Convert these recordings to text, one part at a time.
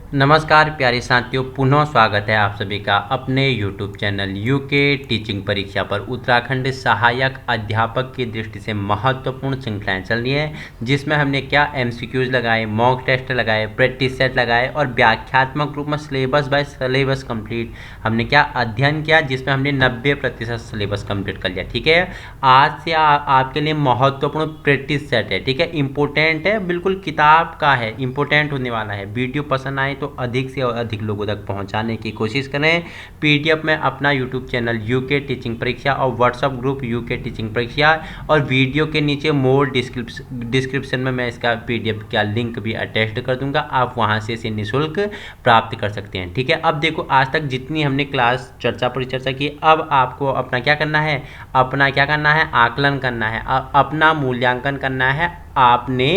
नमस्कार प्यारे साथियों, पुनः स्वागत है आप सभी का अपने YouTube चैनल यूके टीचिंग परीक्षा पर। उत्तराखंड सहायक अध्यापक की दृष्टि से महत्वपूर्ण श्रृंखलाएं चल रही हैं, जिसमें हमने क्या MCQs लगाए, मॉक टेस्ट लगाए, प्रैक्टिस सेट लगाए और व्याख्यात्मक रूप में सिलेबस बाय सिलेबस कंप्लीट हमने क्या अध्ययन किया, जिसमें हमने 90% सिलेबस कंप्लीट कर लिया। ठीक है, आज से आपके लिए महत्वपूर्ण प्रैक्टिस सेट है। ठीक है, इंपॉर्टेंट है, बिल्कुल किताब का है, इंपॉर्टेंट होने वाला है। वीडियो पसंद आए तो अधिक से अधिक लोगों तक पहुंचाने की कोशिश करें। PDF में अपना YouTube चैनल यूके टीचिंग परीक्षा और व्हाट्सएप ग्रुप यूके टीचिंग परीक्षा, और वीडियो के नीचे मोर डिस्क्रिप्शन में मैं इसका PDF का लिंक भी अटैच कर दूंगा, आप वहां से इसे निःशुल्क प्राप्त कर सकते हैं। ठीक है, अब देखो, आज तक जितनी हमने क्लास परिचर्चा की, अब आपको अपना क्या करना है, आकलन करना है, अपना मूल्यांकन करना है, आपने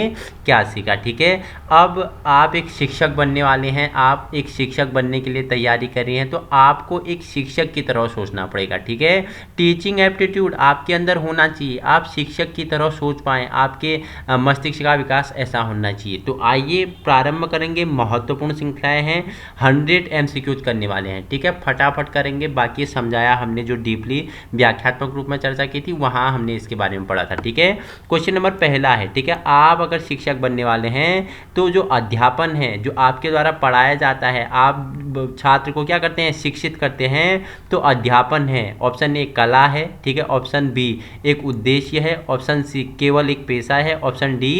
क्या सीखा। ठीक है, अब आप एक शिक्षक बनने वाले हैं, आप एक शिक्षक बनने के लिए तैयारी कर रहे हैं, तो आपको एक शिक्षक की तरह सोचना पड़ेगा। ठीक है, टीचिंग एप्टीट्यूड आपके अंदर होना चाहिए, आप शिक्षक की तरह सोच पाएँ, आपके मस्तिष्क का विकास ऐसा होना चाहिए। तो आइए प्रारंभ करेंगे। महत्वपूर्ण श्रृंखलाएँ हैं, 100 MCQs करने वाले हैं। ठीक है, फटाफट करेंगे। बाकी समझाया हमने, जो डीपली व्याख्यात्मक रूप में चर्चा की थी, वहाँ हमने इसके बारे में पढ़ा था। ठीक है, क्वेश्चन नंबर पहला है। ठीक है, आप अगर शिक्षक बनने वाले हैं तो जो अध्यापन है, जो आपके द्वारा पढ़ाया जाता है, आप छात्र को क्या करते हैं, शिक्षित करते हैं, तो अध्यापन है। ऑप्शन ए कला है। ठीक है, ऑप्शन बी एक उद्देश्य है, ऑप्शन सी केवल एक पेशा है, ऑप्शन डी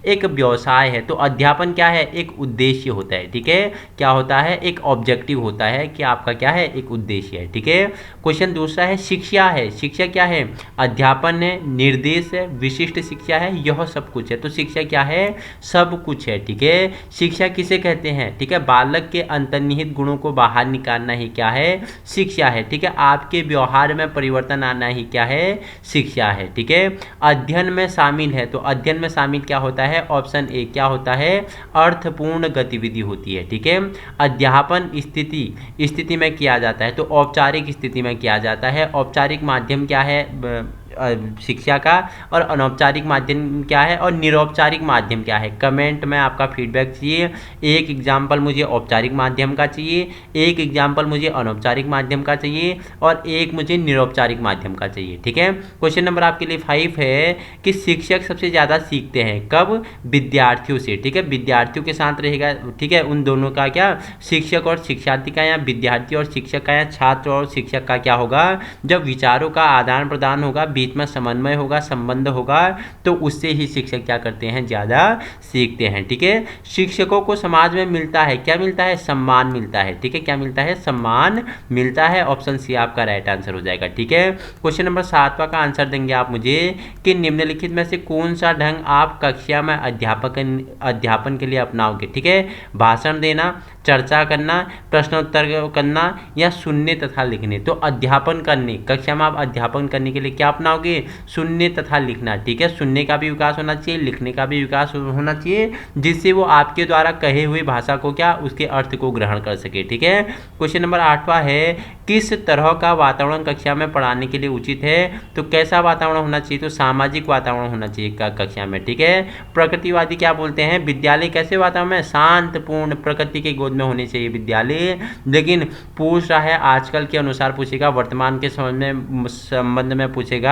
एक व्यवसाय है। तो अध्यापन क्या है, एक उद्देश्य होता है। ठीक है, क्या होता है, एक ऑब्जेक्टिव होता है कि आपका क्या है, एक उद्देश्य है। ठीक है, क्वेश्चन दूसरा है, शिक्षा है। शिक्षा क्या है, अध्यापन है, निर्देश है, विशिष्ट शिक्षा है, यह सब कुछ है। तो शिक्षा क्या है, सब कुछ है। ठीक है, शिक्षा किसे कहते हैं, ठीक है, बालक के अंतर्निहित गुणों को बाहर निकालना ही क्या है, शिक्षा है। ठीक है, आपके व्यवहार में परिवर्तन आना ही क्या है, शिक्षा है। ठीक है, अध्ययन में शामिल है, तो अध्ययन में शामिल क्या होता है, ऑप्शन ए क्या होता है, अर्थपूर्ण गतिविधि होती है। ठीक है, अध्यापन स्थिति में किया जाता है, तो औपचारिक स्थिति में किया जाता है। औपचारिक माध्यम क्या है शिक्षा का, और अनौपचारिक माध्यम क्या है, और निरौपचारिक माध्यम क्या है। कमेंट में आपका फीडबैक चाहिए। एक एग्जाम्पल मुझे औपचारिक माध्यम का चाहिए, एक एग्जाम्पल मुझे अनौपचारिक माध्यम का चाहिए, और एक मुझे निरौपचारिक माध्यम का चाहिए। ठीक है, क्वेश्चन नंबर आपके लिए 5 है कि शिक्षक सबसे ज़्यादा सीखते हैं कब, विद्यार्थियों से। ठीक है, विद्यार्थियों के साथ रहेगा। ठीक है, उन दोनों का क्या, शिक्षक और शिक्षार्थी का, या विद्यार्थी और शिक्षक का, या छात्र और शिक्षक का क्या होगा, जब विचारों का आदान प्रदान होगा, बीच में समन्वय होगा, संबंध होगा, तो उससे ही शिक्षक क्या करते हैं, ज़्यादा सीखते हैं। ठीक है, शिक्षकों को समाज में मिलता है, क्या मिलता है, सम्मान मिलता है। ठीक है, क्या मिलता है, सम्मान मिलता है। ऑप्शन सी आपका राइट आंसर हो जाएगा। ठीक है, क्वेश्चन नंबर 7वां का आंसर देंगे आप मुझे कि निम्नलिखित में से कौन सा ढंग आप कक्षा में अध्यापन के लिए अपनाओगे। ठीक है, भाषण देना, चर्चा करना, प्रश्नोत्तर करना, या सुनने तथा लिखने। तो अध्यापन करने, कक्षा में आप अध्यापन करने के लिए क्या अपनाओगे, सुनने तथा लिखना। ठीक है, सुनने का भी विकास होना चाहिए, लिखने का भी विकास होना चाहिए, जिससे वो आपके द्वारा कहे हुए भाषा को क्या, उसके अर्थ को ग्रहण कर सके। ठीक है, क्वेश्चन नंबर 8वां है, किस तरह का वातावरण कक्षा में पढ़ाने के लिए उचित है। तो कैसा वातावरण होना चाहिए, तो सामाजिक वातावरण होना चाहिए कक्षा में। ठीक है, प्रकृतिवादी क्या बोलते हैं, विद्यालय कैसे वातावरण में, शांतपूर्ण, प्रकृति के गोद में होने चाहिए विद्यालय। लेकिन पूछ रहा है आजकल के अनुसार पूछेगा, वर्तमान के संबंध में पूछेगा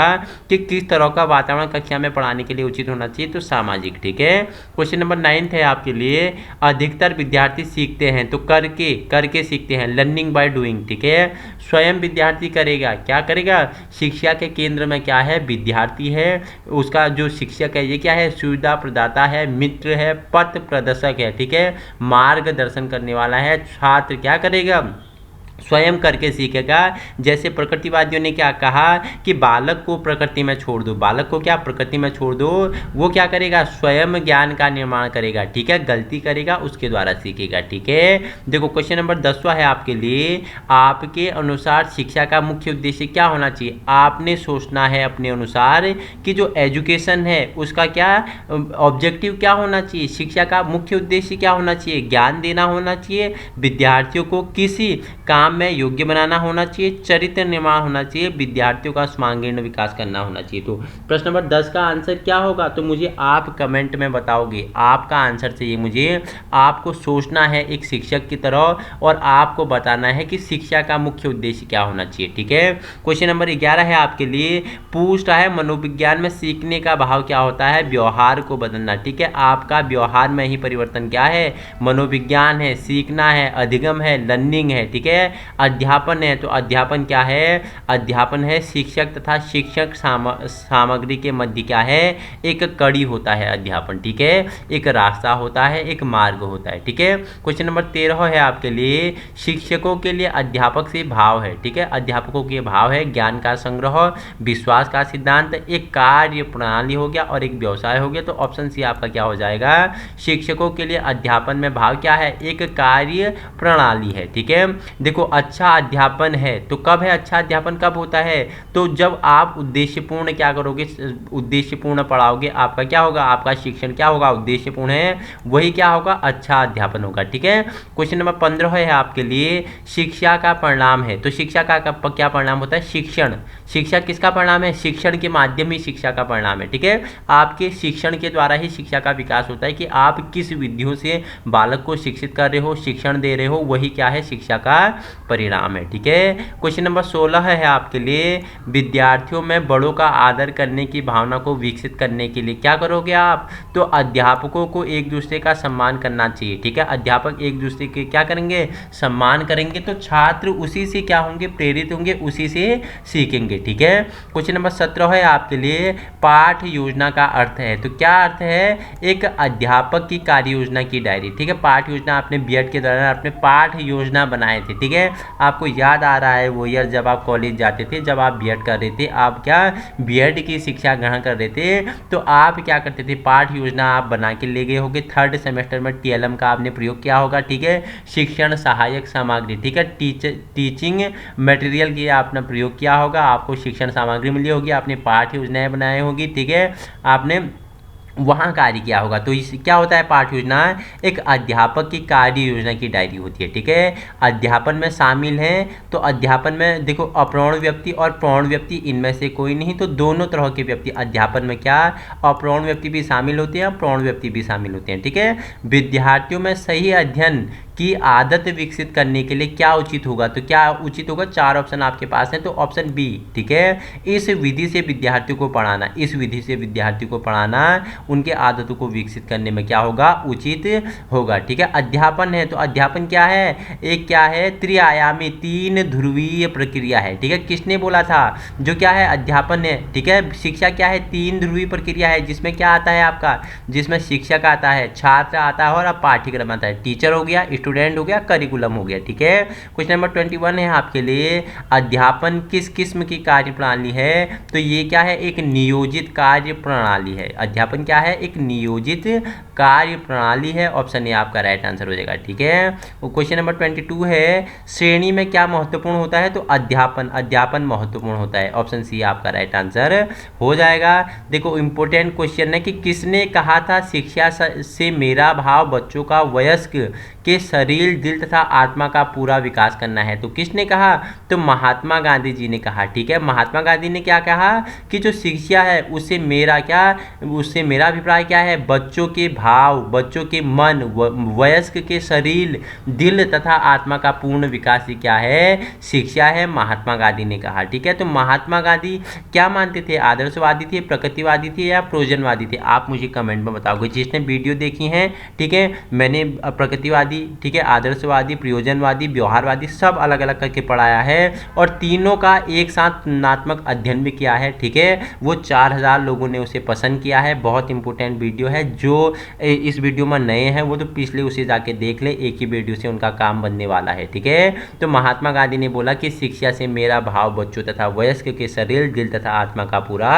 कि किस तरह का वातावरण कक्षा में पढ़ाने के लिए उचित होना चाहिए, तो सामाजिक। ठीक है, क्वेश्चन नंबर 9 है आपके लिए, अधिकतर विद्यार्थी सीखते हैं, तो करके सीखते हैं, लर्निंग बाय डूइंग। ठीक है, स्वयं विद्यार्थी करेगा, क्या करेगा, शिक्षा के केंद्र में क्या है, विद्यार्थी है, उसका जो शिक्षक है ये क्या है, सुविधा प्रदाता है, मित्र है, पथ प्रदर्शक है। ठीक है, मार्गदर्शन करने वाला है। छात्र क्या करेगा, स्वयं करके सीखेगा। जैसे प्रकृतिवादियों ने क्या कहा कि बालक को प्रकृति में छोड़ दो, बालक को क्या, प्रकृति में छोड़ दो, वो क्या करेगा, स्वयं ज्ञान का निर्माण करेगा। ठीक है, गलती करेगा, उसके द्वारा सीखेगा। ठीक है, देखो क्वेश्चन नंबर 10वां है आपके लिए, आपके अनुसार शिक्षा का मुख्य उद्देश्य क्या होना चाहिए। आपने सोचना है अपने अनुसार कि जो एजुकेशन है उसका क्या ऑब्जेक्टिव क्या होना चाहिए, शिक्षा का मुख्य उद्देश्य क्या होना चाहिए, ज्ञान देना होना चाहिए, विद्यार्थियों को किसी काम परिणाम में योग्य बनाना होना चाहिए, चरित्र निर्माण होना चाहिए, विद्यार्थियों का सर्वांगीण विकास करना होना चाहिए। तो प्रश्न नंबर 10 का आंसर क्या होगा, तो मुझे आप कमेंट में बताओगे। आपका आंसर चाहिए मुझे, आपको सोचना है एक शिक्षक की तरह और आपको बताना है कि शिक्षा का मुख्य उद्देश्य क्या होना चाहिए। ठीक है, क्वेश्चन नंबर 11 है आपके लिए, पूछ रहा है मनोविज्ञान में सीखने का भाव क्या होता है, व्यवहार को बदलना। ठीक है, आपका व्यवहार में ही परिवर्तन क्या है, मनोविज्ञान है, सीखना है, अधिगम है, लर्निंग है। ठीक है, अध्यापन है, तो अध्यापन क्या है, अध्यापन है शिक्षक तथा शिक्षक सामग्री के मध्य क्या है, एक कड़ी होता है अध्यापन। ठीक है, एक रास्ता होता है, एक मार्ग होता है। ठीक है, क्वेश्चन नंबर 13 है आपके लिए, शिक्षकों के लिए अध्यापक से भाव है। ठीक है, अध्यापकों के भाव है ज्ञान का संग्रह, विश्वास का सिद्धांत, एक कार्य प्रणाली हो गया और एक व्यवसाय हो गया। तो ऑप्शन सी आपका क्या हो जाएगा, शिक्षकों के लिए अध्यापन में भाव क्या है, एक कार्य प्रणाली है। ठीक है, देखो अच्छा अध्यापन है तो कब है, अच्छा अध्यापन कब होता है, तो जब आप उद्देश्यपूर्ण क्या करोगे, उद्देश्यपूर्ण पढ़ाओगे, आपका क्या होगा, आपका शिक्षण क्या होगा, उद्देश्यपूर्ण है, वही क्या होगा, अच्छा अध्यापन होगा। ठीक है, क्वेश्चन नंबर 15 है आपके लिए, शिक्षा का परिणाम है, तो शिक्षा का क्या परिणाम होता है, शिक्षण। शिक्षा किसका परिणाम है, शिक्षण के माध्यम ही शिक्षा का परिणाम है। ठीक है, आपके शिक्षण के द्वारा ही शिक्षा का विकास होता है कि आप किस विधियों से बालक को शिक्षित कर रहे हो, शिक्षण दे रहे हो, वही क्या है, शिक्षा का परिणाम है। ठीक है, क्वेश्चन नंबर 16 है आपके लिए, विद्यार्थियों में बड़ों का आदर करने की भावना को विकसित करने के लिए क्या करोगे आप, तो अध्यापकों को एक दूसरे का सम्मान करना चाहिए। ठीक है, अध्यापक एक दूसरे के क्या करेंगे, सम्मान करेंगे, तो छात्र उसी से क्या होंगे, प्रेरित होंगे, उसी से सीखेंगे। ठीक है, क्वेश्चन नंबर 17 है आपके लिए, पाठ योजना का अर्थ है, तो क्या अर्थ है, एक अध्यापक की कार्य योजना की डायरी। ठीक है, पाठ योजना आपने बीएड के दौरान अपने पाठ योजना बनाए थे। ठीक है, आपको याद आ रहा है वो ईयर जब आप कॉलेज जाते थे, जब आप बीएड कर रहे थे, आप क्या बीएड की शिक्षा ग्रहण कर रहे थे, तो आप क्या करते थे, पाठ योजना आप बना के ले गए होगे। थर्ड सेमेस्टर में टीएलएम का आपने प्रयोग किया होगा। ठीक है, शिक्षण सहायक सामग्री, ठीक है, टीचिंग मटेरियल की आपने प्रयोग किया होगा, आपको शिक्षण सामग्री मिली होगी, आपने पाठ योजनाएं बनाई होगी। ठीक है, आपने वहाँ कार्य किया होगा। तो इस क्या होता है, पाठ योजना एक अध्यापक की कार्य योजना की डायरी होती है। ठीक है, अध्यापन में शामिल है, तो अध्यापन में देखो अप्रौढ़ व्यक्ति और प्रौढ़ व्यक्ति इनमें से कोई नहीं, तो दोनों तरह के व्यक्ति अध्यापन में क्या, अप्रौढ़ व्यक्ति भी शामिल होते हैं, प्रौढ़ व्यक्ति भी शामिल होते हैं। ठीक है, विद्यार्थियों में सही अध्ययन की आदत विकसित करने के लिए क्या उचित होगा, तो क्या उचित होगा, 4 ऑप्शन आपके पास हैं, तो ऑप्शन बी। ठीक है, इस विधि से विद्यार्थियों को पढ़ाना, इस विधि से विद्यार्थियों को पढ़ाना उनके आदतों को विकसित करने में क्या होगा, उचित होगा। ठीक है, अध्यापन है, तो अध्यापन क्या है, एक क्या है, त्रिआयामी 3 ध्रुवीय प्रक्रिया है। ठीक है, किसने बोला था, जो क्या है अध्यापन है। ठीक है, शिक्षा क्या है, 3 ध्रुवीय प्रक्रिया है, जिसमें क्या आता है आपका, जिसमें शिक्षक आता है, छात्र आता है और अब पाठ्यक्रम आता है, टीचर हो गया, स्टूडेंट हो गया, करिकुलम हो गया। ठीक है, क्वेश्चन नंबर 21 है आपके लिए, अध्यापन किस किस्म की कार्य प्रणाली है, तो ये क्या है, एक नियोजित कार्य प्रणाली है। अध्यापन क्या है, एक नियोजित कार्य प्रणाली है, ऑप्शन ए आपका राइट आंसर हो जाएगा। ठीक है, क्वेश्चन नंबर 22 है, श्रेणी में क्या महत्वपूर्ण होता है, तो अध्यापन, अध्यापन महत्वपूर्ण होता है, ऑप्शन सी आपका राइट आंसर हो जाएगा। देखो इंपॉर्टेंट क्वेश्चन है कि किसने कहा था, शिक्षा से मेरा भाव बच्चों का वयस्क के शरीर, दिल तथा आत्मा का पूरा विकास करना है, तो किसने कहा, तो महात्मा गांधी जी ने कहा। ठीक है, महात्मा गांधी ने क्या कहा कि जो शिक्षा है उससे मेरा क्या, उससे मेरा अभिप्राय क्या है, बच्चों के भाव, बच्चों के मन, वयस्क के शरीर, दिल तथा आत्मा का पूर्ण विकास ही क्या है, शिक्षा है, महात्मा गांधी ने कहा। ठीक है, तो महात्मा गांधी क्या मानते थे, आदर्शवादी थे, प्रकृतिवादी थे या प्रयोजनवादी थे, आप मुझे कमेंट में बताओगे। जिसने वीडियो देखी है, ठीक है, मैंने प्रकृतिवादी, ठीक है, आदर्शवादी, प्रयोजनवादी, व्यवहारवादी सब अलग अलग करके पढ़ाया है और तीनों का एक साथ तुलनात्मक अध्ययन भी किया है। ठीक है, वो 4000 लोगों ने उसे पसंद किया है, बहुत इंपॉर्टेंट वीडियो है। जो इस वीडियो में नए हैं वो तो पिछले उसे जाके देख ले, एक ही वीडियो से उनका काम बनने वाला है। ठीक है, तो महात्मा गांधी ने बोला कि शिक्षा से मेरा भाव बच्चों तथा वयस्क के शरीर, दिल तथा आत्मा का पूरा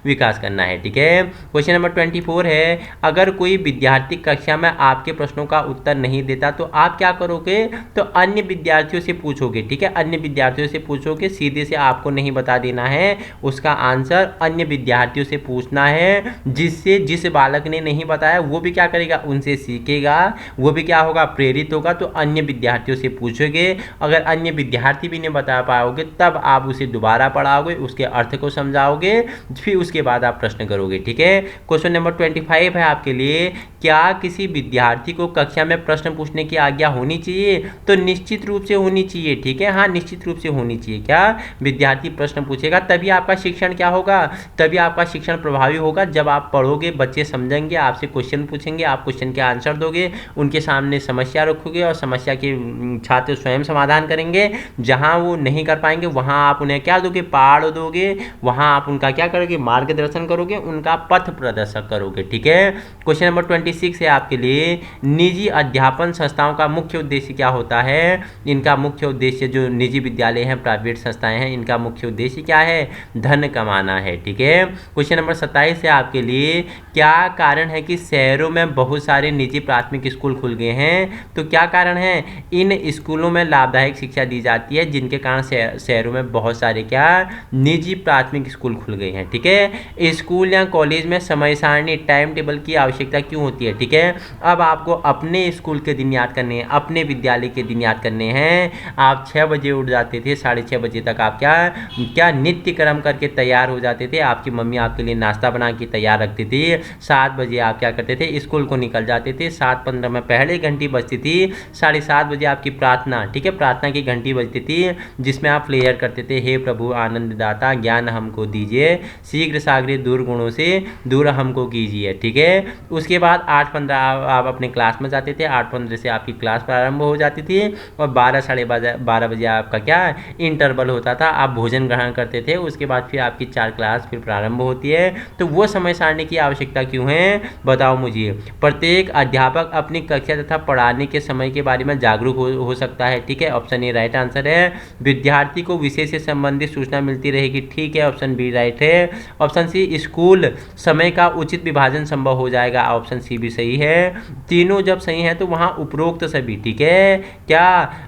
विकास करना है। ठीक है, क्वेश्चन नंबर 24 है, अगर कोई विद्यार्थी कक्षा में आपके प्रश्नों का उत्तर नहीं देता तो आप क्या करोगे, तो अन्य विद्यार्थियों से पूछोगे। ठीक है, अन्य विद्यार्थियों से पूछोगे, सीधे से आपको नहीं बता देना है, उसका आंसर अन्य विद्यार्थियों से पूछना है, जिससे जिस बालक ने नहीं बताया वो भी क्या करेगा, उनसे सीखेगा, वो भी क्या होगा, प्रेरित होगा। तो अन्य विद्यार्थियों से पूछोगे, अगर अन्य विद्यार्थी भी नहीं बता पाओगे तब आप उसे दोबारा पढ़ाओगे, उसके अर्थ को समझाओगे, फिर उसके बाद आप प्रश्न करोगे। ठीक है। क्वेश्चन नंबर 25 है आपके लिए, क्या किसी विद्यार्थी को कक्षा में प्रश्न पूछने की आज्ञा होनी चाहिए? तो निश्चित रूप से होनी चाहिए। ठीक है, हाँ निश्चित रूप से होनी चाहिए। क्या विद्यार्थी प्रश्न पूछेगा तभी आपका शिक्षण क्या होगा, तभी आपका शिक्षण प्रभावी होगा। जब आप पढ़ोगे, बच्चे समझेंगे, आपसे क्वेश्चन पूछेंगे, आप क्वेश्चन के आंसर दोगे, उनके सामने समस्या रखोगे और समस्या के छात्र स्वयं समाधान करेंगे। जहाँ वो नहीं कर पाएंगे वहाँ आप उन्हें क्या दोगे, पाड़ दोगे, वहाँ आप उनका क्या करोगे, मार्गदर्शन करोगे, उनका पथ प्रदर्शक करोगे। ठीक है। क्वेश्चन नंबर 26 है आपके लिए, निजी अध्यापन संस्थाओं का मुख्य उद्देश्य क्या होता है? इनका मुख्य उद्देश्य, जो निजी विद्यालय हैं, प्राइवेट संस्थाएं हैं, इनका मुख्य उद्देश्य क्या है? धन कमाना है। ठीक है। क्वेश्चन नंबर 27 है आपके लिए, क्या कारण है कि शहरों में बहुत सारे निजी प्राथमिक स्कूल खुल गए हैं? तो क्या कारण है? इन स्कूलों में लाभदायक शिक्षा दी जाती है, जिनके कारण शहरों में बहुत सारे क्या, निजी प्राथमिक स्कूल खुल गए हैं। ठीक है। स्कूल या कॉलेज में समय सारणी, टाइम टेबल की आवश्यकता क्यों होती है? ठीक है। अब आपको अपने स्कूल के दिन याद करने हैं, अपने विद्यालय के दिन याद करने हैं। आप 6 बजे उठ जाते थे, 6:30 बजे तक आप क्या नित्य कर्म करके तैयार हो जाते थे। आपकी मम्मी आपके लिए नाश्ता बना के तैयार रखती थी। 7 बजे आप क्या करते थे, स्कूल को निकल जाते थे। 7:15 में पहले घंटी बजती थी। 7:30 बजे आपकी प्रार्थना, ठीक है, प्रार्थना की घंटी बजती थी, जिसमें आप प्रेयर करते थे, हे प्रभु आनंद दाता ज्ञान हमको दीजिए, शीघ्र सागरे दुर्गुणों से दूर हमको कीजिए। ठीक है। उसके बाद 8:15 आप अपने क्लास में जाते थे। 8:15 से आपकी क्लास प्रारंभ हो जाती थी और 12 साढ़े 12 बजे आपका क्या इंटरवल होता था, आप भोजन ग्रहण करते थे। उसके बाद फिर आपकी 4 क्लास फिर प्रारंभ होती है। तो वो समय सारणी की आवश्यकता क्यों है, बताओ मुझे। प्रत्येक अध्यापक अपनी कक्षा तथा पढ़ाने के समय के बारे में जागरूक हो सकता है। ठीक है, ऑप्शन ए राइट आंसर है। विद्यार्थी को विषय से संबंधित सूचना मिलती रहेगी। ठीक है, ऑप्शन बी राइट है। ऑप्शन सी स्कूल समय का उचित विभाजन संभव हो जाएगा, ऑप्शन सी भी सही है। तीनों जब सही है तो वहाँ उपरोक्त सभी, ठीक है, क्या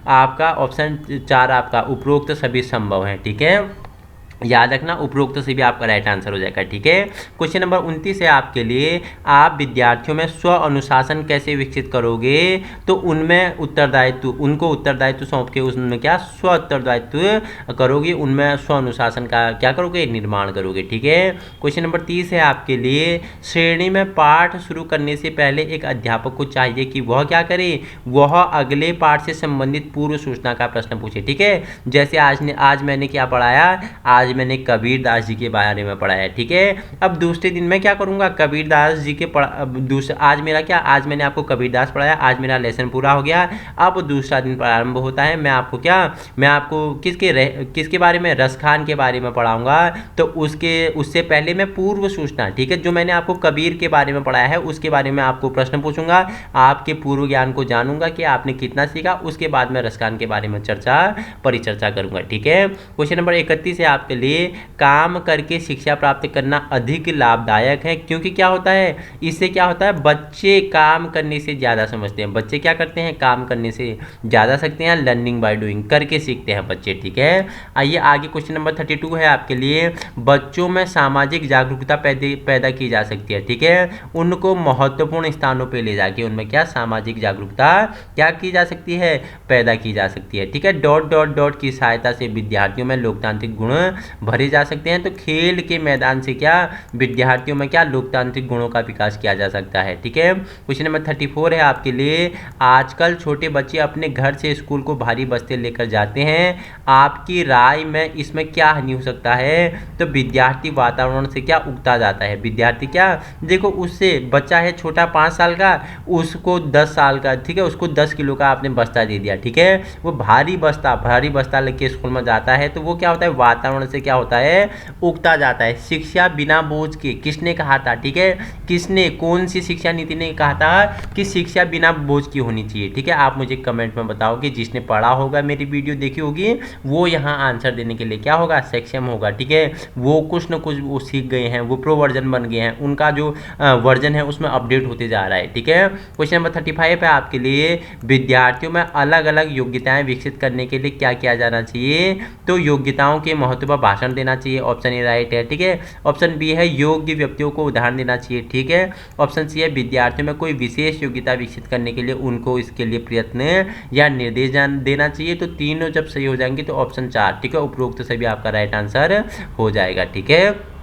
आपका ऑप्शन 4 आपका उपरोक्त सभी संभव है। ठीक है, याद रखना उपरोक्त से भी आपका राइट आंसर हो जाएगा। ठीक है। क्वेश्चन नंबर 29 है आपके लिए, आप विद्यार्थियों में स्व अनुशासन कैसे विकसित करोगे? तो उनमें उत्तरदायित्व, उनको उत्तरदायित्व सौंप के उसमें क्या स्व उत्तरदायित्व करोगे, उनमें स्व अनुशासन का क्या करोगे, निर्माण करोगे। ठीक है। क्वेश्चन नंबर 30 है आपके लिए, श्रेणी में पाठ शुरू करने से पहले एक अध्यापक को चाहिए कि वह क्या करे, वह अगले पाठ से संबंधित पूर्व सूचना का प्रश्न पूछे। ठीक है। जैसे आज मैंने क्या पढ़ाया, आज मैंने कबीर दास जी के बारे में पढ़ाया। ठीक है। अब दूसरे दिन मैं क्या करूंगा, कबीर दास जी के आज मेरा क्या, आज मैंने आपको कबीर दास पढ़ाया, आज मेरा लेसन पूरा हो गया। अब दूसरा दिन प्रारंभ होता है, मैं आपको किसके बारे में, रस खान के बारे में पढ़ाऊंगा। तो उससे पहले मैं पूर्व सूचना, ठीक है, जो मैंने आपको कबीर के बारे में पढ़ाया है उसके बारे में आपको प्रश्न पूछूंगा, आपके पूर्व ज्ञान को जानूंगा कि आपने कितना सीखा। उसके बाद मैं रस खान के बारे में परिचर्चा करूंगा। ठीक है। क्वेश्चन नंबर 31 है आपके लिए, काम करके शिक्षा प्राप्त करना अधिक लाभदायक है, क्योंकि क्या होता है, इससे क्या होता है, बच्चे काम करने से ज़्यादा समझते हैं। बच्चे क्या करते हैं, काम करने से ज़्यादा सीखते हैं, लर्निंग बाय डूइंग, करके सीखते हैं बच्चे। ठीक है। आइए आगे, क्वेश्चन नंबर 32 है आपके लिए, बच्चों में सामाजिक जागरूकता पैदा की जा सकती है। ठीक है। उनको महत्वपूर्ण स्थानों पर ले जाके उनमें क्या सामाजिक जागरूकता क्या की जा सकती है, पैदा की जा सकती है। ठीक है। डॉट डॉट डॉट की सहायता से विद्यार्थियों में लोकतांत्रिक गुण भरे जा सकते हैं। तो खेल के मैदान से क्या विद्यार्थियों में क्या लोकतांत्रिक गुणों का विकास किया जा सकता है। ठीक है। क्वेश्चन नंबर 34 है आपके लिए, आजकल छोटे बच्चे अपने घर से स्कूल को भारी बस्ते लेकर जाते हैं, आपकी राय में इसमें क्या हानि हो सकता है? तो विद्यार्थी वातावरण से क्या उगता जाता है, विद्यार्थी क्या, देखो उससे बच्चा है छोटा 5 साल का, उसको 10 साल का, ठीक है, उसको 10 किलो का आपने बस्ता दे दिया। ठीक है। वो भारी बस्ता लेके स्कूल में जाता है, तो वो क्या होता है, वातावरण से क्या होता है, उगता जाता है। शिक्षा बिना बोझ के, किसने कहा था, ठीक है, किसने, कौन सी शिक्षा नीति ने कहा था कि शिक्षा बिना बोझ की होनी चाहिए। ठीक है। आप मुझे कमेंट में बताओ कि जिसने पढ़ा होगा, मेरी वीडियो देखी होगी, वो यहाँ आंसर देने के लिए क्या होगा, सक्षम होगा। ठीक है। वो कुछ न कुछ वो सीख गए हैं, वो प्रो वर्जन बन गए हैं, उनका जो वर्जन है उसमें अपडेट होते जा रहा है। ठीक है। क्वेश्चन नंबर 35 है आपके लिए, विद्यार्थियों में अलग अलग योग्यताएं विकसित करने के लिए क्या किया जाना चाहिए? तो योग्यताओं के महत्व पर भाषण देना चाहिए, ऑप्शन ए राइट है, ठीक है। ऑप्शन बी है योग्य व्यक्तियों को उदाहरण देना चाहिए, ठीक है। ऑप्शन सी है विद्यार्थियों में कोई विशेष योग्यता विकसित करने के लिए उनको इसके लिए प्रयत्न या निर्देश देना चाहिए। तो तीनों जब सही हो जाएंगे तो ऑप्शन 4, ठीक है, उपरोक्त सभी आपका राइट आंसर हो जाएगा, ठीक है।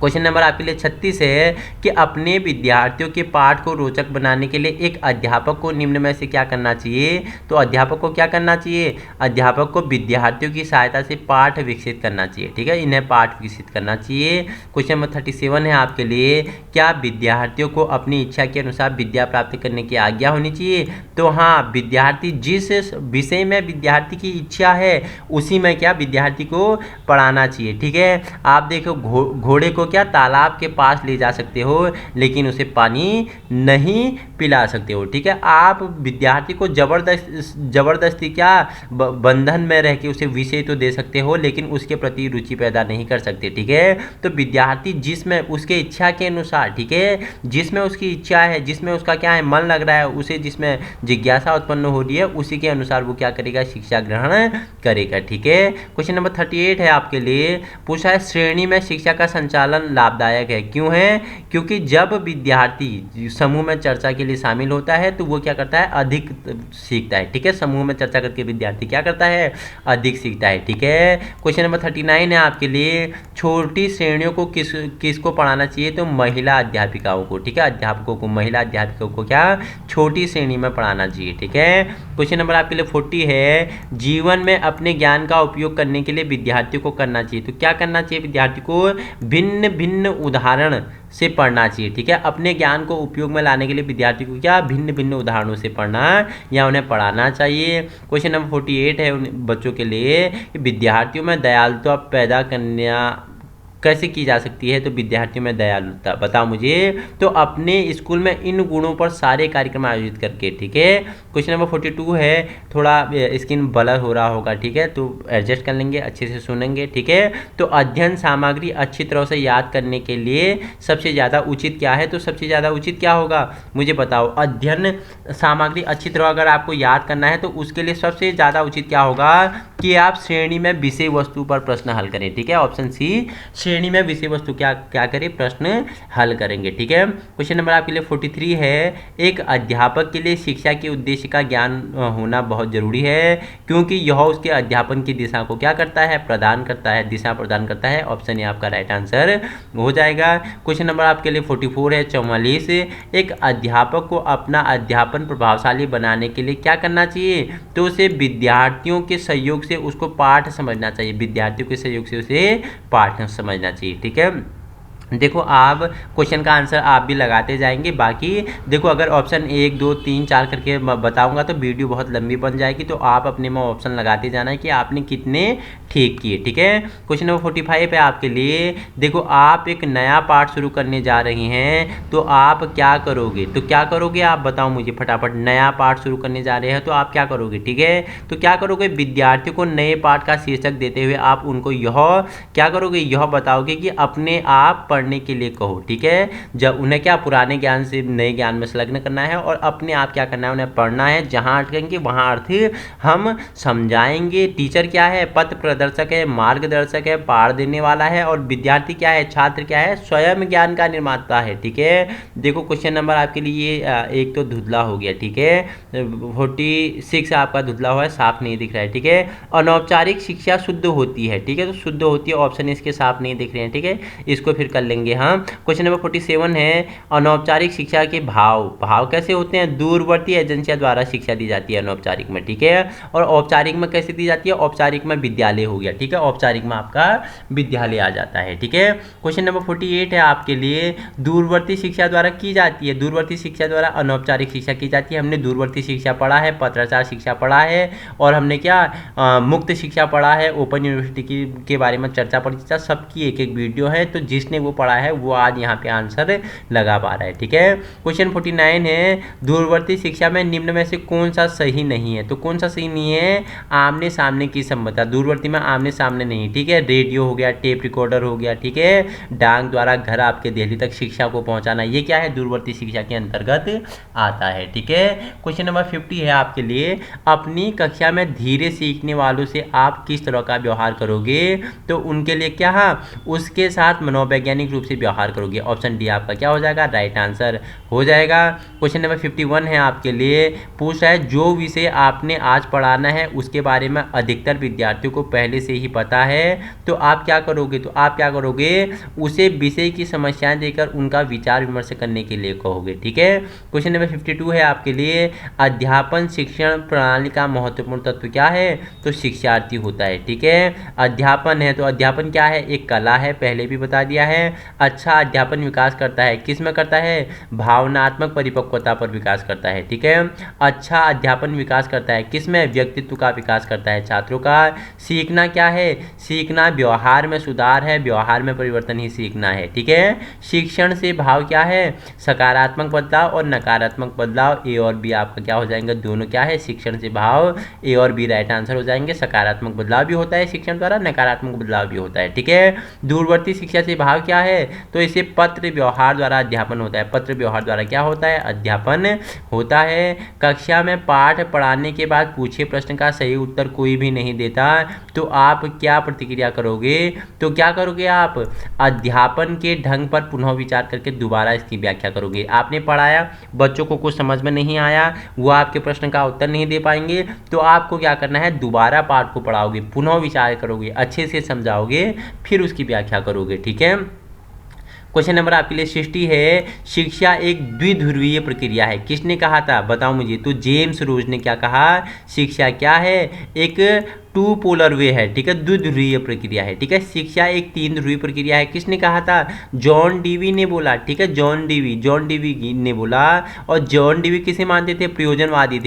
क्वेश्चन नंबर आपके लिए 36 है कि अपने विद्यार्थियों के पाठ को रोचक बनाने के लिए एक अध्यापक को निम्न में से क्या करना चाहिए। तो अध्यापक को क्या करना चाहिए, अध्यापक को विद्यार्थियों की सहायता से पाठ विकसित करना चाहिए, ठीक है, इन्हें पाठ विकसित करना चाहिए। क्वेश्चन नंबर 37 है आपके लिए, क्या विद्यार्थियों को अपनी इच्छा के अनुसार विद्या प्राप्त करने की आज्ञा होनी चाहिए। तो हाँ, विद्यार्थी जिस विषय में विद्यार्थी की इच्छा है उसी में क्या विद्यार्थी को पढ़ाना चाहिए, ठीक है। आप देखो घोड़े को क्या तालाब के पास ले जा सकते हो लेकिन उसे पानी नहीं पिला सकते हो, ठीक है। आप विद्यार्थी को जबरदस्ती क्या बंधन में रह के उसे विषय तो दे सकते हो लेकिन उसके प्रति रुचि पैदा नहीं कर सकते, ठीक है। तो विद्यार्थी जिसमें उसके इच्छा के अनुसार, ठीक है, जिसमें उसकी इच्छा है, जिसमें उसका क्या है मन लग रहा है, उसे जिसमें जिज्ञासा उत्पन्न हो रही है उसी के अनुसार वो क्या करेगा, शिक्षा ग्रहण करेगा, ठीक है। क्वेश्चन नंबर 38 है आपके लिए, पूछा है श्रेणी में शिक्षा का संचालन लाभदायक है, क्यों है। क्योंकि जब विद्यार्थी समूह में चर्चा के लिए शामिल होता है तो वो क्या करता है, अधिक सीखता है, ठीक है। समूह में चर्चा करके विद्यार्थी क्या करता है, अधिक सीखता है, ठीक है। क्वेश्चन नंबर 39 है आपके लिए, छोटी श्रेणियों को किसको पढ़ाना चाहिए। तो महिला अध्यापिकाओं को, ठीक है, अध्यापकों को, महिला अध्यापिकाओं को क्या छोटी श्रेणी में पढ़ाना चाहिए, ठीक है। क्वेश्चन नंबर आपके लिए 40 है, जीवन में अपने ज्ञान का उपयोग करने के लिए विद्यार्थियों को करना चाहिए। तो क्या करना चाहिए, विद्यार्थी को भिन्न भिन्न उदाहरण से पढ़ना चाहिए, ठीक है। अपने ज्ञान को उपयोग में लाने के लिए विद्यार्थी को क्या भिन्न भिन्न उदाहरणों से पढ़ना या उन्हें पढ़ाना चाहिए। क्वेश्चन नंबर 48 है उन बच्चों के लिए, विद्यार्थियों में दयालुता पैदा करना कैसे की जा सकती है। तो विद्यार्थियों में दयालुता बताओ मुझे। तो अपने स्कूल में इन गुणों पर सारे कार्यक्रम आयोजित करके, ठीक है। क्वेश्चन नंबर 42 है, थोड़ा स्क्रीन ब्लर हो रहा होगा, ठीक है, तो एडजस्ट कर लेंगे, अच्छे से सुनेंगे, ठीक है। तो अध्ययन सामग्री अच्छी तरह से याद करने के लिए सबसे ज़्यादा उचित क्या है। तो सबसे ज़्यादा उचित क्या होगा मुझे बताओ। अध्ययन सामग्री अच्छी तरह अगर आपको याद करना है तो उसके लिए सबसे ज़्यादा उचित क्या होगा कि आप श्रेणी में विषय वस्तु पर प्रश्न हल करें, ठीक है। ऑप्शन सी, श्रेणी में विषय वस्तु क्या करें, प्रश्न हल करेंगे, ठीक है। क्वेश्चन नंबर आपके लिए 43 है, एक अध्यापक के लिए शिक्षा के उद्देश्य का ज्ञान होना बहुत जरूरी है क्योंकि यह उसके अध्यापन की दिशा को क्या करता है, प्रदान करता है, दिशा प्रदान करता है। ऑप्शन ए आपका राइट आंसर हो जाएगा। क्वेश्चन नंबर आपके लिए 44 है 44, एक अध्यापक को अपना अध्यापन प्रभावशाली बनाने के लिए क्या करना चाहिए। तो उसे विद्यार्थियों के सहयोग से उसको पाठ समझना चाहिए, विद्यार्थियों के सहयोग से उसे पाठ समझना चाहिए, ठीक है। देखो आप क्वेश्चन का आंसर आप भी लगाते जाएंगे, बाकी देखो अगर ऑप्शन 1 2 3 4 करके बताऊंगा तो वीडियो बहुत लंबी बन जाएगी, तो आप अपने में ऑप्शन लगाते जाना है कि आपने कितने ठीक किए, ठीक है। क्वेश्चन नंबर 45 है आपके लिए, देखो आप एक नया पाठ शुरू करने जा रही हैं तो आप क्या करोगे। तो क्या करोगे आप बताओ मुझे फटाफट। नया पाठ शुरू करने जा रहे हैं तो आप क्या करोगे, ठीक है। तो क्या करोगे, विद्यार्थियों को नए पाठ का शीर्षक देते हुए आप उनको यह क्या करोगे, यह बताओगे कि अपने आप पढ़ने के लिए कहो, ठीक है। जब उन्हें क्या पुराने ज्ञान से नए ज्ञान में संलग्न करना है और अपने आप क्या करना है, उन्हें पढ़ना है, जहां अटकेंगे वहां अर्थ हम समझाएंगे। टीचर क्या है, पथ प्रदर्शक है, मार्गदर्शक है, पार देने वाला है, और विद्यार्थी क्या है, छात्र क्या है, स्वयं ज्ञान का निर्माता है, ठीक है। देखो क्वेश्चन नंबर आपके लिए एक तो धुंधला हो गया, ठीक है, 46 आपका धुंधला हुआ है, साफ नहीं दिख रहा है, ठीक है। अनौपचारिक शिक्षा शुद्ध होती है, ठीक है, तो शुद्ध होती है, ऑप्शन इसके साफ नहीं दिख रहे हैं, ठीक है, इसको फिर कर लेंगे हम। क्वेश्चन नंबर 47 है, अनौपचारिक शिक्षा के भाव कैसे होते हैं। दूरवर्ती एजेंसियों द्वारा शिक्षा दी जाती है अनौपचारिक में, ठीक है। और औपचारिक में कैसे दी जाती है, औपचारिक में विद्यालय हो गया, ठीक है, औपचारिक में आपका विद्यालय आ जाता है, ठीक है। क्वेश्चन नंबर 48 है आपके लिए, दूरवर्ती शिक्षा द्वारा की जाती है, दूरवर्ती शिक्षा द्वारा अनौपचारिक शिक्षा की जाती है। हमने दूरवर्ती शिक्षा पढ़ा है, पत्राचार शिक्षा पढ़ा है, और हमने क्या मुक्त शिक्षा पढ़ा है, ओपन यूनिवर्सिटी के बारे में चर्चा पढ़ी, सबकी एक एक वीडियो है, तो जिसने वो वो पढ़ा है वो आज यहाँ पे आंसर लगा पा रहा है। ठीक है, क्वेश्चन 49 है, दूरवर्ती शिक्षा में निम्न में से कौन सा सही नहीं है? तो कौन सा सही नहीं है? आमने सामने की संबंधता, दूरवर्ती में आमने सामने नहीं। ठीक है, रेडियो हो गया, टेप रिकॉर्डर हो गया, ठीक है, डाक द्वारा घर आपके दिल्ली तक शिक्षा को पहुंचाना, ये क्या है? दूरवर्ती शिक्षा के अंतर्गत आता है। ठीक है, क्वेश्चन नंबर 50 है आपके लिए, अपनी कक्षा में धीरे सीखने वालों से आप किस तरह का व्यवहार करोगे? तो उनके लिए क्या है? उसके साथ मनोवैज्ञानिक रूप से व्यवहार करोगे। ऑप्शन डी आपका क्या हो जाएगा? राइट आंसर हो जाएगा। क्वेश्चन नंबर 51 है आपके लिए, पूछ रहा है जो विषय आपने आज पढ़ाना है उसके बारे में अधिकतर विद्यार्थियों को पहले से ही पता है, तो आप क्या करोगे? तो आप क्या करोगे? उसे विषय की समस्याएं देकर उनका विचार विमर्श करने के लिए कहोगे। ठीक है, क्वेश्चन नंबर 52 है आपके लिए, अध्यापन शिक्षण प्रणाली का महत्वपूर्ण तत्व क्या है? तो शिक्षार्थी होता है। ठीक है, अध्यापन है तो अध्यापन क्या है? एक कला है, पहले भी बता दिया है। अच्छा अध्यापन विकास करता है, किस में करता है? भावनात्मक परिपक्वता पर विकास करता है। ठीक है, अच्छा अध्यापन विकास करता है किस में? व्यक्तित्व का विकास करता है छात्रों का। सीखना क्या है? सीखना व्यवहार में सुधार है, व्यवहार में परिवर्तन ही सीखना है। ठीक है, शिक्षण से भाव क्या है? सकारात्मक बदलाव और नकारात्मक बदलाव, ए और बी आपका क्या हो जाएंगे? दोनों क्या है? शिक्षण से भाव, ए और बी राइट आंसर हो जाएंगे। सकारात्मक बदलाव भी होता है शिक्षण द्वारा, नकारात्मक बदलाव भी होता है। ठीक है, दूरवर्ती शिक्षा से भाव क्या है? तो इसे पत्र व्यवहार द्वारा अध्यापन होता है। पत्र व्यवहार द्वारा क्या होता है? अध्यापन होता है। कक्षा में पाठ पढ़ाने के बाद पूछे प्रश्न का सही उत्तर कोई भी नहीं देता तो आप क्या प्रतिक्रिया करोगे? तो क्या करोगे आप? अध्यापन के ढंग पर पुनः विचार करके दोबारा इसकी व्याख्या करोगे। आपने पढ़ाया, बच्चों को कुछ समझ में नहीं आया, वो आपके प्रश्न का उत्तर नहीं दे पाएंगे, तो आपको क्या करना है? दोबारा पाठ को पढ़ाओगे, पुनः विचार करोगे, अच्छे से समझाओगे, फिर उसकी व्याख्या करोगे। ठीक है, क्वेश्चन नंबर आपके लिए 60 है, शिक्षा एक द्विध्रुवीय प्रक्रिया है, किसने कहा था? बताओ मुझे। तो जेम्स रोज ने क्या कहा? शिक्षा क्या है? एक टू पोलर वे है। ठीक है, द्विध्रुवीय प्रक्रिया है। ठीक है, शिक्षा एक तीन ध्रुवीय प्रक्रिया है, किसने कहा था? जॉन डीवी ने बोला। ठीक है, जॉन डीवी ने बोला। और जॉन डीवी किसे मानते थे? प्रयोजनवादी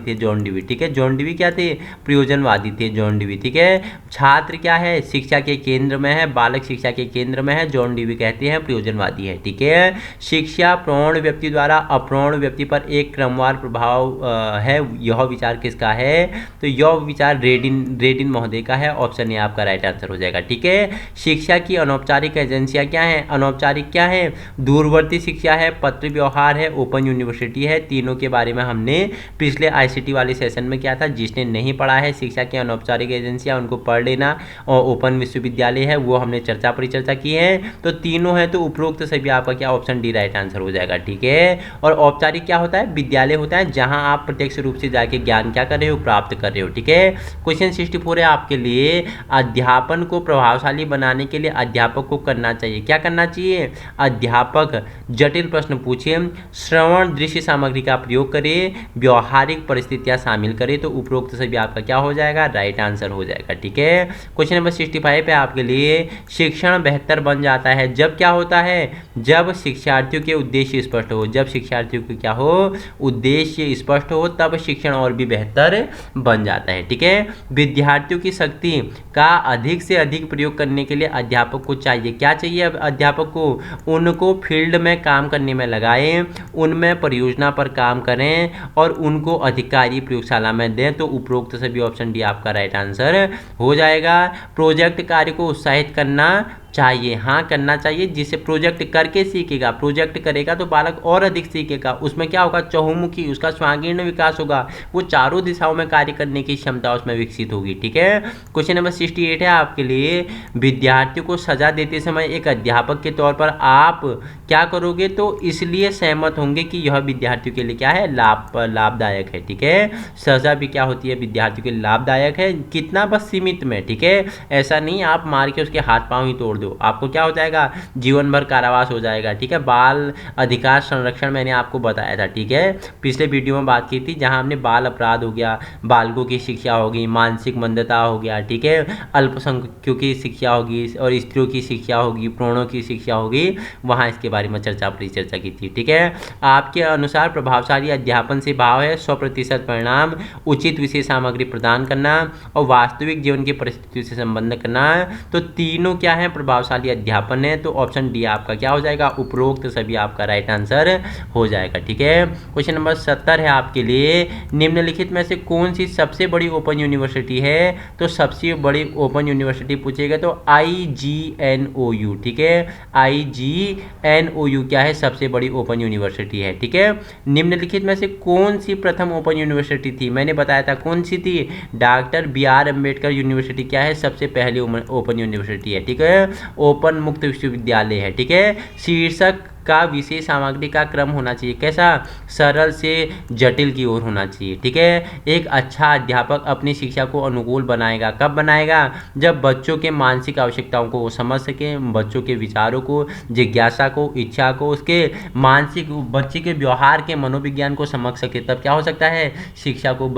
थे जॉन डीवी। ठीक है, जॉन डीवी क्या थे? प्रयोजनवादी थे जॉन डीवी। ठीक है, छात्र क्या है? शिक्षा के केंद्र में है, बालक शिक्षा के केंद्र में है, जॉन डीवी कहते हैं प्रयोजनवादी है। ठीक है, शिक्षा प्रौढ़ व्यक्ति द्वारा अप्रौढ़ व्यक्ति पर एक क्रमवार प्रभाव है, यह विचार किसका है? तो यह विचार रेडिन महोदय का है। ऑप्शन ए आपका राइट आंसर हो जाएगा। ठीक है, शिक्षा की अनौपचारिक एजेंसियां क्या हैं? अनौपचारिक क्या है? दूरवर्ती शिक्षा है, पत्र व्यवहार है, ओपन यूनिवर्सिटी है। तीनों के बारे में हमने पिछले आईसीटी वाले सेशन में किया था। जिसने नहीं पढ़ा है शिक्षा की अनौपचारिक एजेंसियां, उनको पढ़ लेना। और ओपन विश्वविद्यालय है, वो हमने परिचर्चा की है। तो तीनों है तो उपरोक्त सभी आपका क्या? ऑप्शन डी राइट आंसर हो जाएगा। ठीक है, और औपचारिक क्या होता है? विद्यालय होता है जहां आप प्रत्यक्ष रूप से जाके ज्ञान क्या कर रहे हो? प्राप्त कर रहे हो। ठीक है, क्वेश्चन 64 है आपके लिए, अध्यापन को प्रभावशाली बनाने के लिए अध्यापक को करना चाहिए, क्या करना चाहिए? अध्यापक जटिल प्रश्न पूछे, श्रवण दृश्य सामग्री का प्रयोग करे, व्यवहारिक परिस्थितियां शामिल करे, तो उपरोक्त सभी आपका क्या हो जाएगा? राइट आंसर हो जाएगा। ठीक है, क्वेश्चन नंबर 65 है आपके लिए, शिक्षण बेहतर बन जाता है जब क्या होता है? जब शिक्षार्थियों के उद्देश्य स्पष्ट हो। जब शिक्षार्थियों को क्या हो? उद्देश्य स्पष्ट हो, तब शिक्षण और भी बेहतर बन जाता है। ठीक है, विद्यार्थियों की शक्ति का अधिक से अधिक प्रयोग करने के लिए अध्यापक को चाहिए, क्या चाहिए? अब अध्यापक को उनको फील्ड में काम करने में लगाएं, उनमें परियोजना पर काम करें और उनको अधिकारी प्रयोगशाला में दें, तो उपरोक्त सभी ऑप्शन डी आपका राइट आंसर हो जाएगा। प्रोजेक्ट कार्य को उत्साहित करना चाहिए, हाँ करना चाहिए, जिससे प्रोजेक्ट करके सीखेगा, प्रोजेक्ट करेगा तो बालक और अधिक सीखेगा, उसमें क्या होगा? चहुमुखी, उसका स्वांगीण विकास होगा, वो चारों दिशाओं में कार्य करने की क्षमता उसमें विकसित होगी। ठीक है, क्वेश्चन नंबर 68 है आपके लिए, विद्यार्थियों को सजा देते समय एक अध्यापक के तौर पर आप क्या करोगे? तो इसलिए सहमत होंगे कि यह विद्यार्थियों के लिए क्या है? लाभदायक है। ठीक है, सजा भी क्या होती है? विद्यार्थियों के लिए लाभदायक है, कितना? बस सीमित में। ठीक है, ऐसा नहीं आप मार के उसके हाथ पांव ही तोड़ दो, आपको क्या हो जाएगा? जीवन भर कारावास हो जाएगा। ठीक है, बाल अधिकार संरक्षण मैंने आपको बताया था। ठीक है, पिछले वीडियो में बात की थी, जहां हमने बाल अपराध हो गया, बालकों की शिक्षा होगी, मानसिक मंदता हो गया, ठीक है, अल्पसंख्यकों की शिक्षा होगी और स्त्रियों की शिक्षा होगी, प्रोणों की शिक्षा होगी, वहां इसके बारे में चर्चा परिचर्चा की थी। ठीक है, आपके अनुसार प्रभावशाली अध्यापन से भाव है 100% परिणाम, उचित विषय सामग्री प्रदान करना और वास्तविक जीवन की परिस्थितियों से संबंध करना। तो तीनों क्या है, प्रभावशाली अध्यापन है। तो ऑप्शन डी आपका क्या हो जाएगा, उपरोक्त सभी आपका राइट आंसर हो जाएगा। ठीक है, क्वेश्चन नंबर 70 है आपके लिए, निम्नलिखित में से कौन सी सबसे बड़ी ओपन यूनिवर्सिटी है। तो सबसे बड़ी ओपन यूनिवर्सिटी पूछेगा तो IGNOU। ठीक है, IGNOU क्या है, सबसे बड़ी ओपन यूनिवर्सिटी है। ठीक है, निम्नलिखित में से कौन सी प्रथम ओपन यूनिवर्सिटी थी, मैंने बताया था कौन सी थी, डॉक्टर BR अम्बेडकर यूनिवर्सिटी क्या है, सबसे पहली ओपन यूनिवर्सिटी है। ठीक है, ओपन मुक्त विश्वविद्यालय है। ठीक है, शीर्षक का विषय सामग्री का क्रम होना चाहिए कैसा, सरल से जटिल की ओर होना चाहिए। ठीक है, एक अच्छा अध्यापक अपनी शिक्षा को अनुकूल बनाएगा, कब बनाएगा, जब बच्चों के मानसिक आवश्यकताओं को वो समझ सके, बच्चों के विचारों को, जिज्ञासा को, इच्छा को, उसके मानसिक, बच्चे के व्यवहार के मनोविज्ञान को समझ सके, तब क्या हो सकता है, शिक्षा को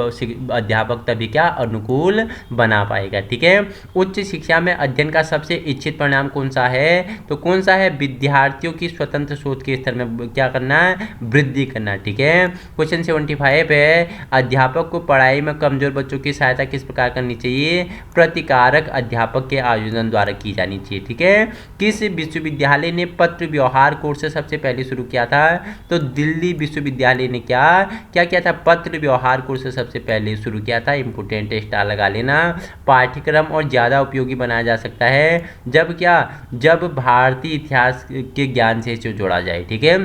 अध्यापक तभी क्या अनुकूल बना पाएगा। ठीक है, उच्च शिक्षा में अध्ययन का सबसे इच्छित परिणाम कौन सा है, तो कौन सा है, विद्यार्थियों की स्वतंत्र सोच के स्तर में क्या करना है, वृद्धि करना। ठीक है, क्वेश्चन 75 है, अध्यापक को पढ़ाई में कमजोर बच्चों की सहायता किस प्रकार करनी चाहिए, प्रतिकारक अध्यापक के आयोजन द्वारा की जानी चाहिए। ठीक है, किस विश्वविद्यालय ने पत्र व्यवहार कोर्स सबसे पहले शुरू किया था, तो दिल्ली विश्वविद्यालय ने क्या क्या किया था, पत्र व्यवहार कोर्स सबसे पहले शुरू किया था। इंपोर्टेंट स्टार लगा लेना। पाठ्यक्रम और ज़्यादा उपयोगी बनाया जा सकता है जब क्या, जब भारतीय इतिहास के ज्ञान से जोड़ा जाए। ठीक है,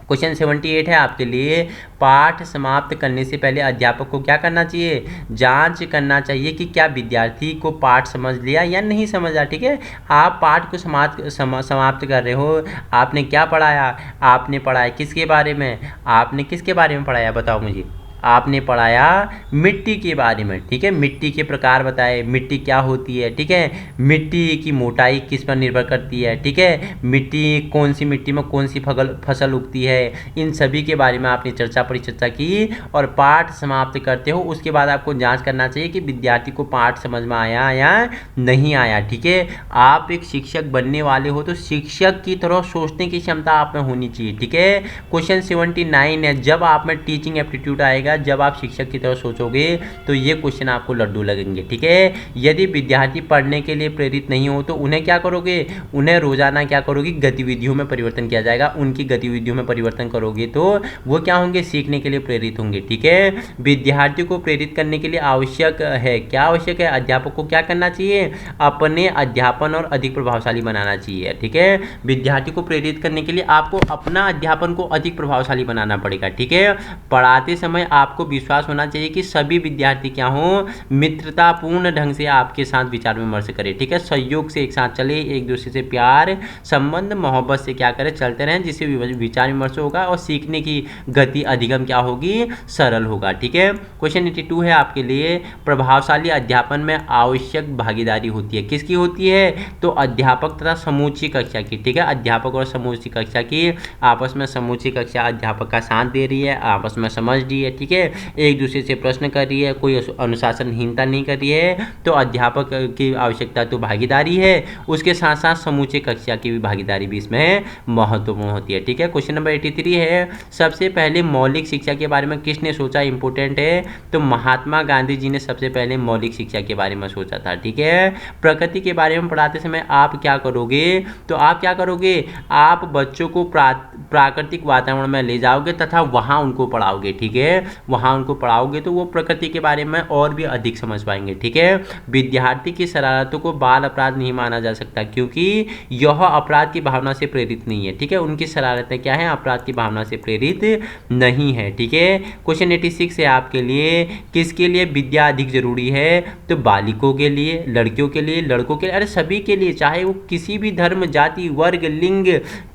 क्वेश्चन 78 है आपके लिए, पाठ समाप्त करने से पहले अध्यापक को क्या करना चाहिए, जांच करना चाहिए कि क्या विद्यार्थी को पाठ समझ लिया या नहीं समझा। ठीक है, आप पाठ को समाप्त कर रहे हो, आपने क्या पढ़ाया, आपने पढ़ाया किसके बारे में, आपने किसके बारे में पढ़ाया बताओ मुझे, आपने पढ़ाया मिट्टी के बारे में। ठीक है, मिट्टी के प्रकार बताए, मिट्टी क्या होती है। ठीक है, मिट्टी की मोटाई किस पर निर्भर करती है। ठीक है, मिट्टी, कौन सी मिट्टी में कौन सी फसल उगती है, इन सभी के बारे में आपने चर्चा परिचर्चा की और पाठ समाप्त करते हो। उसके बाद आपको जांच करना चाहिए कि विद्यार्थी को पाठ समझ में आया या नहीं आया। ठीक है, आप एक शिक्षक बनने वाले हो तो शिक्षक की तरह सोचने की क्षमता आप में होनी चाहिए। ठीक है, क्वेश्चन 79 है, जब आप में टीचिंग एप्टीट्यूड आएगा, जब आप शिक्षक की तरह सोचोगे तो ये क्वेश्चन आपको लड्डू लगेंगे। ठीक है, यदि विद्यार्थी पढ़ने के लिए प्रेरित नहीं हो तो उन्हें क्या करोगे, उन्हें रोजाना क्या करोगे, गतिविधियों में परिवर्तन किया जाएगा। उनकी गतिविधियों में परिवर्तन करोगे तो वो क्या होंगे, सीखने के लिए प्रेरित होंगे। ठीक है, विद्यार्थी को प्रेरित करने के लिए आवश्यक है, क्या आवश्यक है, अध्यापक को क्या करना चाहिए, अपने अध्यापन और अधिक प्रभावशाली बनाना चाहिए। ठीक है, विद्यार्थी को प्रेरित करने के लिए आपको अपना अध्यापन को अधिक प्रभावशाली बनाना पड़ेगा। ठीक है, पढ़ाते समय आपको विश्वास होना चाहिए कि सभी विद्यार्थी क्या हों, मित्रतापूर्ण ढंग से आपके साथ विचार विमर्श करें। ठीक है, सहयोग से एक साथ चले, एक दूसरे से प्यार संबंध मोहब्बत से क्या करें, चलते रहें, जिससे विचार विमर्श होगा और सीखने की गति अधिगम क्या होगी, सरल होगा। ठीक है, क्वेश्चन 82 है आपके लिए, प्रभावशाली अध्यापन में आवश्यक भागीदारी होती है, किसकी होती है, तो अध्यापक तथा समूची कक्षा की। ठीक है, अध्यापक और समूची कक्षा की, आपस में समूची कक्षा अध्यापक का साथ दे रही है, आपस में समझ रही है। ठीक है, एक दूसरे से प्रश्न कर रही है, कोई अनुशासनहीनता नहीं कर रही है, तो अध्यापक की आवश्यकता तो भागीदारी है, उसके साथ साथ समूचे कक्षा की भी भागीदारी भी इसमें महत्वपूर्ण होती है। ठीक है, क्वेश्चन नंबर 83 है, सबसे पहले मौलिक शिक्षा के बारे में किसने सोचा, इंपोर्टेंट है, तो महात्मा गांधी जी ने सबसे पहले मौलिक शिक्षा के बारे में सोचा था। ठीक है, प्रकृति के बारे में पढ़ाते समय आप क्या करोगे, तो आप क्या करोगे, आप बच्चों को प्राकृतिक वातावरण में ले जाओगे तथा वहाँ उनको पढ़ाओगे। ठीक है, वहाँ उनको पढ़ाओगे तो वो प्रकृति के बारे में और भी अधिक समझ पाएंगे। ठीक है, विद्यार्थी की शरारतों को बाल अपराध नहीं माना जा सकता क्योंकि यह अपराध की भावना से प्रेरित नहीं है। ठीक है, उनकी शरारतें क्या है, अपराध की भावना से प्रेरित नहीं है। ठीक है, क्वेश्चन 86 है आपके लिए, किसके लिए विद्या अधिक जरूरी है, तो बालिकों के लिए, लड़कियों के लिए, लड़कों के लिए, अरे सभी के लिए, चाहे वो किसी भी धर्म, जाति, वर्ग, लिंग,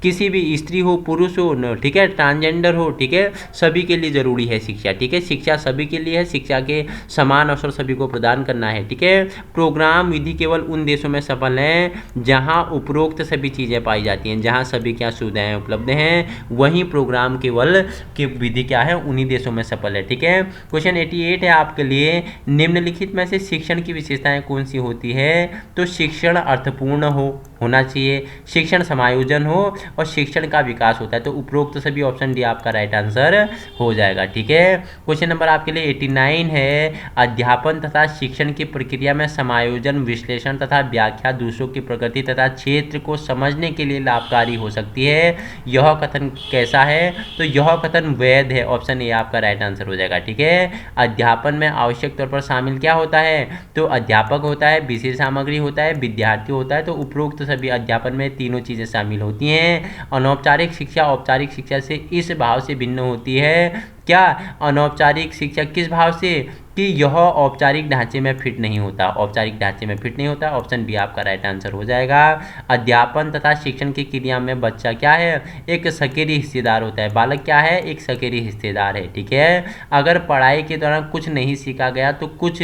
किसी भी स्त्री हो, पुरुष हो, ठीक है, ट्रांसजेंडर हो। ठीक है, सभी के लिए जरूरी है शिक्षा। ठीक है, शिक्षा सभी के लिए है, शिक्षा के समान अवसर सभी को प्रदान करना है। ठीक है, प्रोग्राम विधि केवल उन देशों में सफल है जहां उपरोक्त सभी चीज़ें पाई जाती हैं, जहां सभी क्या सुविधाएं उपलब्ध हैं, वहीं प्रोग्राम केवल की विधि क्या है, उन्हीं देशों में सफल है। ठीक है, क्वेश्चन 88 है आपके लिए, निम्नलिखित में से शिक्षण की विशेषताएं कौन सी होती है, तो शिक्षण अर्थपूर्ण हो, होना चाहिए, शिक्षण समायोजन हो और शिक्षण का विकास होता है। तो उपरोक्त तो सभी ऑप्शन डी आपका राइट आंसर हो जाएगा। ठीक है, क्वेश्चन नंबर आपके लिए 89 है, अध्यापन तथा शिक्षण की प्रक्रिया में समायोजन, विश्लेषण तथा व्याख्या दूसरों की प्रकृति तथा क्षेत्र को समझने के लिए लाभकारी हो सकती है। यह कथन कैसा है? तो यह कथन वैध है, ऑप्शन ए आपका राइट आंसर हो जाएगा। ठीक है, अध्यापन में आवश्यक तौर पर शामिल क्या होता है? तो अध्यापक होता है, विषय सामग्री होता है, विद्यार्थी होता है। तो उपरोक्त सभी अध्यापन में तीनों चीज़ें शामिल होती हैं। अनौपचारिक शिक्षा औपचारिक शिक्षा से इस भाव से भिन्न होती है। क्या? अनौपचारिक शिक्षा किस भाव से? कि यह औपचारिक ढांचे में फिट नहीं होता, औपचारिक ढांचे में फिट नहीं होता। ऑप्शन बी आपका राइट आंसर हो जाएगा। अध्यापन तथा शिक्षण की क्रिया में बच्चा क्या है? एक सक्रिय हिस्सेदार होता है। बालक क्या है? एक सक्रिय हिस्सेदार है। ठीक है, अगर पढ़ाई के दौरान कुछ नहीं सीखा गया तो कुछ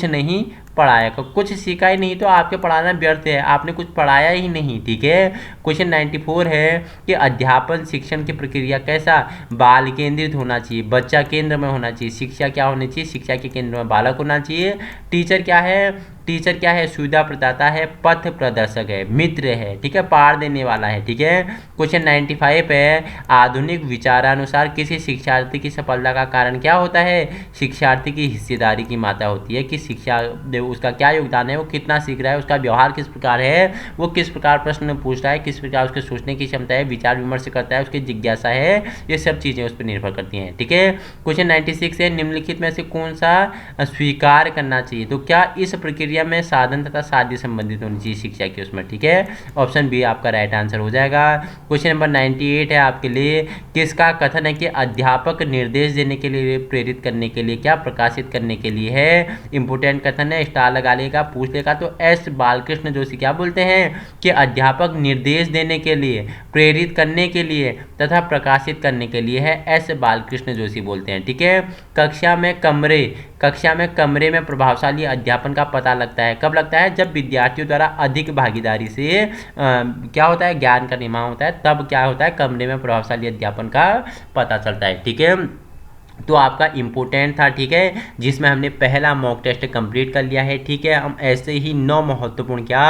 नहीं पढ़ाया, कुछ सीखा ही नहीं तो आपके पढ़ाना व्यर्थ है, आपने कुछ पढ़ाया ही नहीं। ठीक है, क्वेश्चन 94 है कि अध्यापन शिक्षण की प्रक्रिया कैसा? बाल केंद्रित होना चाहिए, बच्चा केंद्र में होना चाहिए। शिक्षा क्या होनी चाहिए? शिक्षा के केंद्र में बालक होना चाहिए। टीचर क्या है? टीचर क्या है? सुविधा प्रदाता है, पथ प्रदर्शक है, मित्र है। ठीक है, पार देने वाला है। ठीक है, क्वेश्चन 95 है, आधुनिक विचारानुसार किसी शिक्षार्थी की सफलता का कारण क्या होता है? शिक्षार्थी की हिस्सेदारी की मात्रा होती है कि शिक्षा उसका क्या योगदान है, वो कितना सीख रहा है, उसका व्यवहार किस प्रकार है, वो किस प्रकार प्रश्न पूछ रहा है, किस प्रकार उसके सोचने की क्षमता है, विचार विमर्श करता है, उसकी जिज्ञासा है, ये सब चीज़ें उस पर निर्भर करती हैं। ठीक है, क्वेश्चन 96 है, निम्नलिखित में से कौन सा स्वीकार करना चाहिए? तो क्या इस प्रक्रिया में साधन तथा साध्य संबंधित होनी चाहिए शिक्षा की उसमें। ठीक है, ऑप्शन बी आपका राइट आंसर हो जाएगा। क्वेश्चन नंबर 98 है आपके लिए, किसका कथन है कि अध्यापक निर्देश देने के लिए, प्रेरित करने के लिए, क्या प्रकाशित करने के लिए है? इंपोर्टेंट कथन है, स्टार लगा लेगा, पूछ लेगा। तो एस बालकृष्ण जोशी क्या बोलते हैं कि अध्यापक निर्देश देने के लिए, प्रेरित करने के लिए तथा प्रकाशित करने के लिए है, एस बालकृष्ण जोशी बोलते हैं। ठीक है, कक्षा में कमरे में प्रभावशाली अध्यापन का पता लगता है, कब लगता है? जब विद्यार्थियों द्वारा अधिक भागीदारी से क्या होता है? ज्ञान का निर्माण होता है, तब क्या होता है? कमरे में प्रभावशाली अध्यापन का पता चलता है। ठीक है, तो आपका इम्पोर्टेंट था। ठीक है, जिसमें हमने पहला मॉक टेस्ट कंप्लीट कर लिया है। ठीक है, हम ऐसे ही 9 महत्वपूर्ण क्या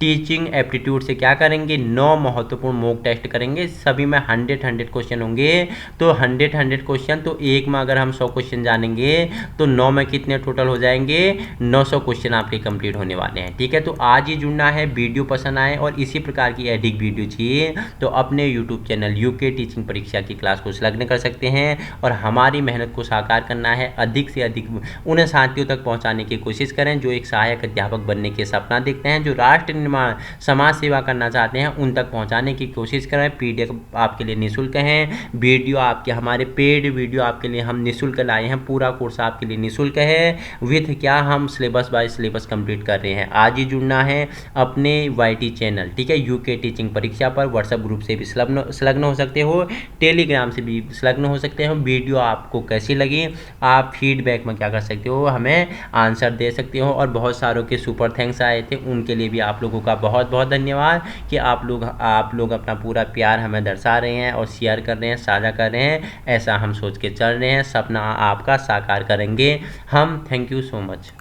टीचिंग एप्टीट्यूड से क्या करेंगे? 9 महत्वपूर्ण मॉक टेस्ट करेंगे, सभी में 100 क्वेश्चन होंगे। तो 100 क्वेश्चन, तो एक में अगर हम 100 क्वेश्चन जानेंगे तो 9 में कितने टोटल हो जाएंगे? 900 क्वेश्चन आपके कंप्लीट होने वाले हैं। ठीक है, तो आज ही जुड़ना है। वीडियो पसंद आए और इसी प्रकार की अधिक वीडियो चाहिए तो अपने यूट्यूब चैनल यूके टीचिंग परीक्षा की क्लास को संलग्न कर सकते हैं और हमारी मेहनत को साकार करना है, अधिक से अधिक उन साथियों तक पहुंचाने की कोशिश करें जो एक सहायक अध्यापक बनने के सपना देखते हैं, जो राष्ट्र निर्माण समाज सेवा करना चाहते हैं, उन तक पहुंचाने की कोशिश करें। पीडीएफ आपके लिए निःशुल्क हैं, वीडियो आपके हमारे पेड वीडियो आपके लिए हम निःशुल्क लाए हैं, पूरा कोर्स आपके लिए निःशुल्क है। विथ क्या हम सिलेबस बाय सिलेबस कंप्लीट कर रहे हैं। आज ही जुड़ना है अपने वाईटी चैनल, ठीक है, यूके टीचिंग परीक्षा पर। व्हाट्सएप ग्रुप से भी संलग्न हो सकते हो, टेलीग्राम से भी संलग्न हो सकते हो। वीडियो आपको कैसी लगी आप फीडबैक में क्या कर सकते हो, हमें आंसर दे सकते हो। और बहुत सारों के सुपर थैंक्स आए थे, उनके लिए भी आप लोगों का बहुत बहुत धन्यवाद कि आप लोग अपना पूरा प्यार हमें दर्शा रहे हैं और शेयर कर रहे हैं, साझा कर रहे हैं। ऐसा हम सोच के चल रहे हैं, सपना आपका साकार करेंगे हम। Thank you so much.